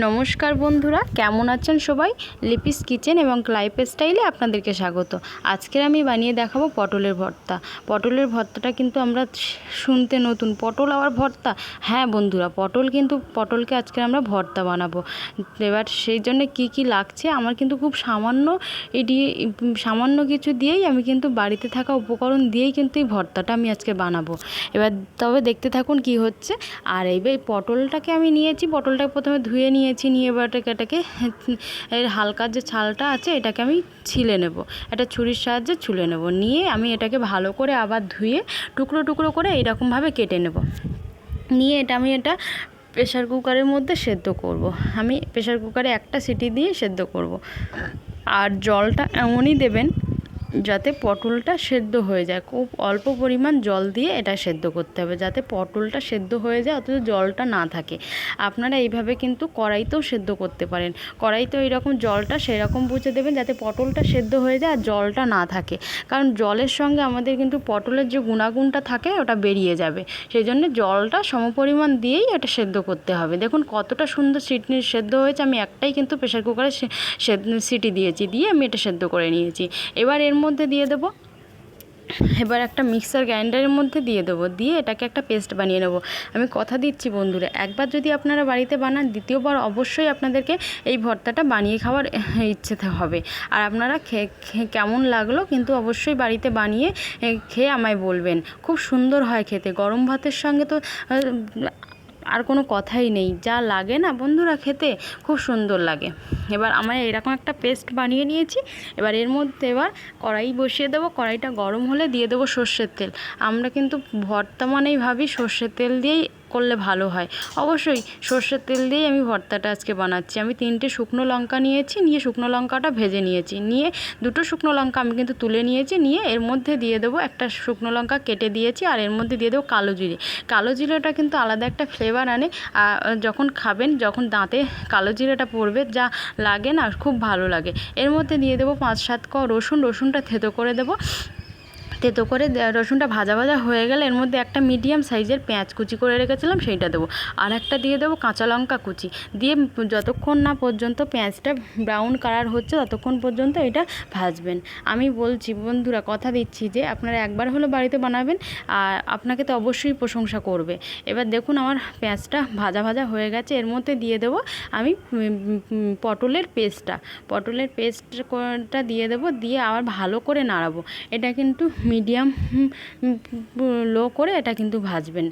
নমস্কার বন্ধুরা, কেমন আছেন সবাই? লিপিস কিচেন এবং লাইফস্টাইলে আপনাদেরকে স্বাগত। আজকের আমি বানিয়ে দেখাবো পটলের ভর্তা। পটলের ভর্তাটা কিন্তু আমরা শুনতে নতুন, পটল আবার ভর্তা। হ্যাঁ বন্ধুরা, পটলকে আজকে আমরা ভর্তা বানাবো। এবার সেই জন্য কি লাগছে, আমার কিন্তু খুব সামান্য কিছু দিয়েই আমি কিন্তু বাড়িতে থাকা উপকরণ দিয়েই কিন্তু এই ভর্তাটা আমি আজকে বানাবো। এবার তবে দেখতে থাকুন কি হচ্ছে। আর এই পটলটাকে আমি নিয়েছি, পটলটাকে প্রথমে ধুয়ে নিয়ে এবার এটাকে এর হালকা যে ছালটা আছে এটাকে আমি ছিলে নেব, এটা ছুরির সাহায্যে ছুলে নেব। নিয়ে আমি এটাকে ভালো করে আবার ধুয়ে টুকরো টুকরো করে এইরকমভাবে কেটে নেব। নিয়ে আমি এটা প্রেশার কুকারের মধ্যে সেদ্ধ করব। আমি প্রেশার কুকারে একটা সিটি দিয়ে সেদ্ধ করব। আর জলটা এমনই দেবেন যাতে পটলটা সেদ্ধ হয়ে যায়। খুব অল্প পরিমাণ জল দিয়ে এটা সেদ্ধ করতে হবে, যাতে পটলটা সেদ্ধ হয়ে যায় অথচ জলটা না থাকে। আপনারা এইভাবে কিন্তু কড়াইতেও সেদ্ধ করতে পারেন। কড়াইতেও এইরকম জলটা সেরকম বুঝে দেবেন যাতে পটলটা সেদ্ধ হয়ে যায় আর জলটা না থাকে। কারণ জলের সঙ্গে আমাদের কিন্তু পটলের যে গুণাগুণটা থাকে ওটা বেরিয়ে যাবে। সেই জন্য জলটা সমপরিমাণ দিয়েই এটা সেদ্ধ করতে হবে। দেখুন কতটা সুন্দর সেদ্ধ হয়েছে। আমি একটাই কিন্তু প্রেশার কুকারে সিটি দিয়েছি, দিয়ে আমি এটা সেদ্ধ করে নিয়েছি। এবার এর মধ্যে দিয়ে দেবো, এবার একটা মিক্সার গ্রাইন্ডারের মধ্যে দিয়ে দেবো, দিয়ে এটাকে একটা পেস্ট বানিয়ে নেব। আমি কথা দিচ্ছি বন্ধুরা, একবার যদি আপনারা বাড়িতে বানান, দ্বিতীয়বার অবশ্যই আপনাদেরকে এই ভর্তাটা বানিয়ে খাওয়ার ইচ্ছে হবে। আর আপনারা কেমন লাগলো কিন্তু অবশ্যই বাড়িতে বানিয়ে খেয়ে আমায় বলবেন। খুব সুন্দর হয় খেতে, গরম ভাতের সঙ্গে তো আর কোনো কথাই নেই। যা লাগে না বন্ধুরা খেতে, খুব সুন্দর লাগে। এবার আমরা এরকম একটা পেস্ট বানিয়ে নিয়েছি। এবার এর মধ্যে কড়াই বসিয়ে দেবো। কড়াইটা গরম হলে দিয়ে দেবো সর্ষের তেল। আমরা কিন্তু ভর্তা মানেই ভাবি সর্ষের তেল দিয়েই করলে ভালো হয়। অবশ্যই সর্ষের তেল দিয়েই আমি ভর্তাটা আজকে বানাচ্ছি। আমি 3টে শুকনো লঙ্কা নিয়েছি, নিয়ে শুকনো লঙ্কাটা ভেজে নিয়েছি, নিয়ে 2টো শুকনো লঙ্কা আমি কিন্তু তুলে নিয়েছি। নিয়ে এর মধ্যে দিয়ে দেবো, একটা শুকনো লঙ্কা কেটে দিয়েছি, আর এর মধ্যে দিয়ে দেবো কালো জিরে। কালো জিরেটা কিন্তু আলাদা একটা ফ্লেভার আনে। যখন খাবেন, যখন দাঁতে কালো জিরেটা পড়বে, যা লাগে না, খুব ভালো লাগে। এর মধ্যে দিয়ে দেবো 5-7 কোয়া রসুন। রসুনটা থেতো করে দেবো। তেতো করে রসুনটা ভাজা হয়ে গেলে এর মধ্যে একটা মিডিয়াম সাইজের পেঁয়াজ কুচি করে রেখেছিলাম সেইটা দেবো। আর একটা দিয়ে দেবো কাঁচা লঙ্কা কুচি। দিয়ে যতক্ষণ না পর্যন্ত পেঁয়াজটা ব্রাউন কালার হচ্ছে ততক্ষণ পর্যন্ত এটা ভাজবেন। আমি বলছি বন্ধুরা, কথা দিচ্ছি যে আপনারা একবার হলো বাড়িতে বানাবেন, আর আপনাকে তো অবশ্যই প্রশংসা করবে। এবার দেখুন আমার পেঁয়াজটা ভাজা হয়ে গেছে। এর মধ্যে দিয়ে দেবো আমি পটলের পেস্টটা দিয়ে দেবো। দিয়ে আবার ভালো করে নাড়াবো। এটা কিন্তু মিডিয়াম লো করে এটা কিন্তু ভাজবেন।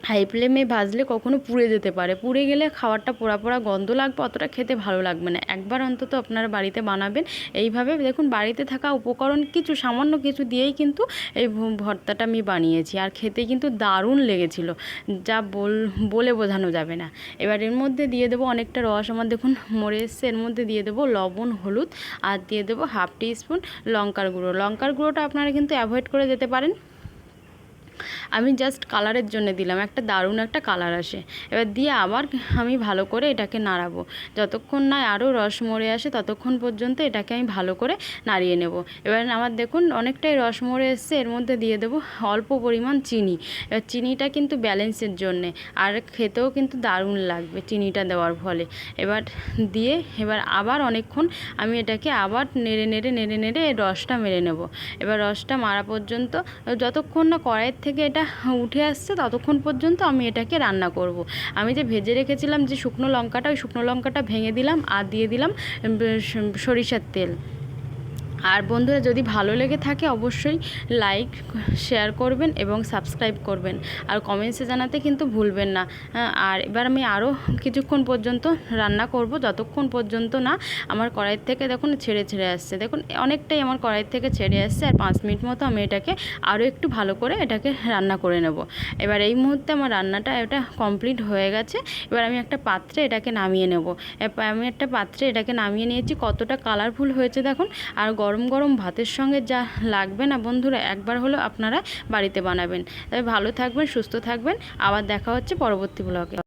হাই ফ্লেমে ভাজলে কখনো পুড়ে যেতে পারে। পুড়ে গেলে খাবারটা পোড়া পোড়া গন্ধ লাগবে, অতটা খেতে ভালো লাগবে না। একবার অন্তত আপনারা বাড়িতে বানাবেন এইভাবে। দেখুন বাড়িতে থাকা উপকরণ সামান্য কিছু দিয়েই কিন্তু এই ভর্তাটা আমি বানিয়েছি, আর খেতে কিন্তু দারুণ লেগেছিল, যা বলে বোঝানো যাবে না। এবার এর মধ্যে দিয়ে দেবো অনেকটা রস আমার দেখুন মরে এসছে। এর মধ্যে দিয়ে দেবো লবণ, হলুদ, আর দিয়ে দেবো 1/2 টিস্পুন লঙ্কার গুঁড়ো। লঙ্কার গুঁড়োটা আপনারা কিন্তু অ্যাভয়েড করে যেতে পারেন। আমি জাস্ট কালারের জন্য দিলাম, একটা দারুণ একটা কালার আসে। এবার দিয়ে আবার আমি ভালো করে এটাকে নাড়াবো। যতক্ষণ না আরও রস মরে আসে ততক্ষণ পর্যন্ত এটাকে আমি ভালো করে নাড়িয়ে নেব। এবার আমার দেখুন অনেকটাই রস মরে এসছে। এর মধ্যে দিয়ে দেবো অল্প পরিমাণ চিনি। এবার চিনিটা কিন্তু ব্যালেন্সের জন্যে, আর খেতেও কিন্তু দারুণ লাগবে চিনিটা দেওয়ার ফলে। এবার আবার অনেকক্ষণ আমি এটাকে আবার নেড়ে নেড়ে রসটা মেরে নেব। এবার রসটা মারা পর্যন্ত, যতক্ষণ না কড়াইয়ের থেকে এটা উঠে আসছে ততক্ষণ পর্যন্ত আমি এটাকে রান্না করব। আমি যে ভেজে রেখেছিলাম যে শুকনো লঙ্কাটা, ওই শুকনো লঙ্কাটা ভেঙে দিলাম আর দিয়ে দিলাম সরিষার তেল। আর বন্ধুরা, যদি ভালো লেগে থাকে অবশ্যই লাইক শেয়ার করবেন এবং সাবস্ক্রাইব করবেন, আর কমেন্টসে জানাতে কিন্তু ভুলবেন না। আর এবার আমি আরও কিছুক্ষণ পর্যন্ত রান্না করব, যতক্ষণ পর্যন্ত না আমার কড়াইয়ের থেকে দেখুন ছেড়ে আসছে। দেখুন অনেকটাই আমার কড়াইয়ের থেকে ছেড়ে আসছে। আর 5 মিনিট মতো আমি এটাকে আরও একটু ভালো করে এটাকে রান্না করে নেব। এবার এই মুহূর্তে আমার রান্নাটা এটা কমপ্লিট হয়ে গেছে। এবার আমি একটা পাত্রে এটাকে নামিয়ে নেব। এটাকে নামিয়ে নিয়েছি। কতটা কালারফুল হয়েছে দেখুন। আর গরম গরম ভাতের সঙ্গে যা লাগবে না বন্ধুরা, একবার হলো আপনারা বাড়িতে বানাবেন। তবে ভালো থাকবেন, সুস্থ থাকবেন। আবার দেখা হচ্ছে পরবর্তী ব্লগে।